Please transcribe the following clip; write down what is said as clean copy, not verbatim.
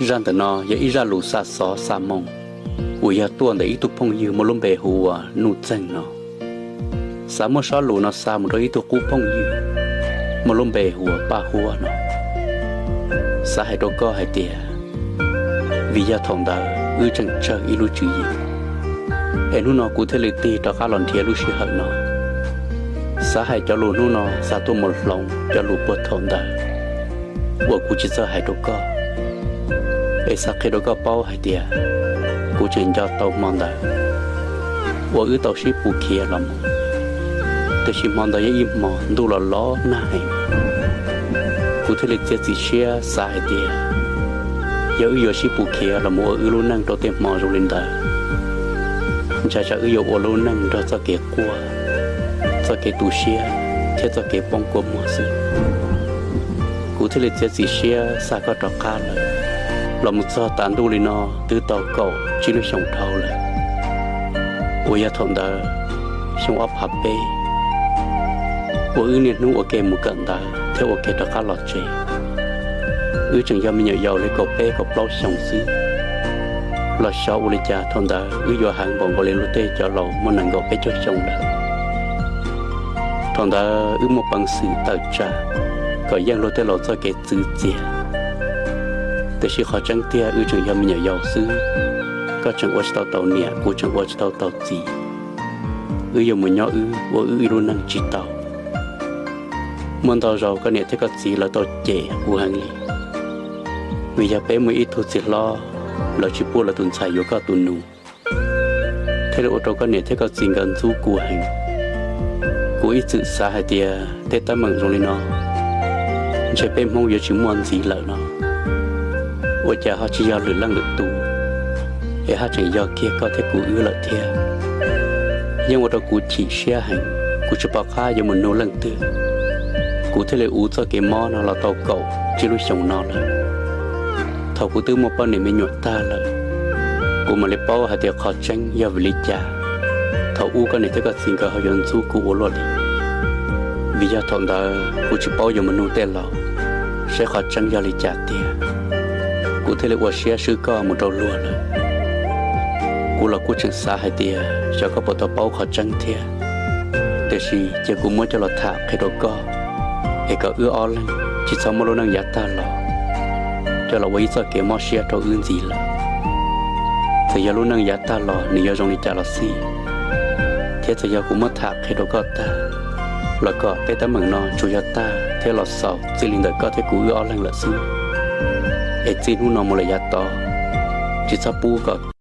Ran từ nó giờ ít ra lù sa xó sa mông, ui ya tuôn để ít tu phong yêu một lông bể hùa nụ chân nó, sa một số lù nó sa một đôi ít tu cú phong yêu, một lông bể hùa ba hùa nó, sa hai đôi co hai tia, vì ya thòng đào ư chẳng chờ ít lù chữ gì, em nu nó cụ thể lịch ti cho các lần thiệt lù sĩ hận nó, sa hai cho lù nu nó sa tu một lòng cho lù bớt thòng đào, của cụ chỉ sợ hai đôi co. Ê sắc khi đó có bao hai tia, cụ trình cho tàu mòn đời, và ư tàu ship bù kia lắm, tôi chỉ mòn đời im mòn, đủ là ló nai, cụ thể lịch chết gì xe sai tia, giờ ư ship bù kia là mua ư luôn năng cho tiền mòn rồi lên đời, cha cha ư ở luôn năng cho cái qua, cho cái tu xe, thế cho cái bông của mua sự, cụ thể lịch chết gì xe sai có trò cá rồi. Là một số tán đu li nó từ tàu cậu chỉ nó sống thâu là, ôi ya thằng đó sống ấp hấp bê, ôi ư nhiệt nung ok một cận đó theo ok cho cá lọt chè, ư chẳng do mình nhờ giàu lấy cậu bê cậu lâu sống xứ, lọt sau ôi cha thằng đó ư do hàng bọn gọi lên lót tê cho lầu một nàng cậu bê cho sống đó, thằng đó ư một bằng sự tạo trả, cậu giang lót tê lọt cho cái chữ chè.แต่ชีเขาจังเตี้ยจังยามมียาวซื้อก็จังว่าเต่าเนี่ยกูจังว่าเต่าจียามมันย่อว่ารู้นั่งจีเต่ามันเต่าเราก็เนี่ยที่ก็จีแล้วเต่าเจ๋กูหังลีวิญญาเป้มืออีทุสิล้อเราชิปูเราตุนใส่อยู่ก็ตุนนูเทเลโอเราก็เนี่ยที่ก็จีกันสู้กูหังกูอีสื่อสาหเตียเตต้ามังตรงนี้เนาะใช้เป้มองอยู่ชิมวันจีแล้วเนาะว่าจะเขาจะยอหรือลังหรือตูเอเขาจะยอเกี่ยก็ที่กูละเทียยังว่าเรากูchỉเสียหันกูจะปากข้ายังมันโนลังตือกูที่เลยจะเก็บมอนะเราเต่าเก่าจะรู้ส่งนอนเลยถ้ากูตื้อมาป้อนเนี่ยไม่หยดตาเลยกูมาเลยป้อหาเดียวขอจังยาวิลิจาถ้าก็เนี่ยที่ก็สิ่งก็เขายันสู้กูอวดเลยวิญญาณทองดากูจะป้อยังมันโนเตลเราใช้ขอจังยาลิจาเตียกูเทเลว่าเสียชื่อก็มันเราล้วนเลยกูเรากูจังสาให้เดียจะก็ปวดตัวเป้าขอจังเทียแต่สิจะกูมั่วจะเราถากให้เราก็ก็อ้อเลยจิตสมรู้นั่งยัดตาเราจะเราไว้จะเกี่ยมอเสียตัวอื่นสิละแต่ยารู้นั่งยัดตาเรานี่ยาจงนิจาเราสิเทียจะยากูมั่วถากให้เราก็ตาแล้วก็ไปตั้งเมืองนอนจุยตาเทียเราสาวสิลินเดอร์ก็เทียกูอ้อเลยละสิจีนู่นนอมเลยยัดต่อจิตสปูก็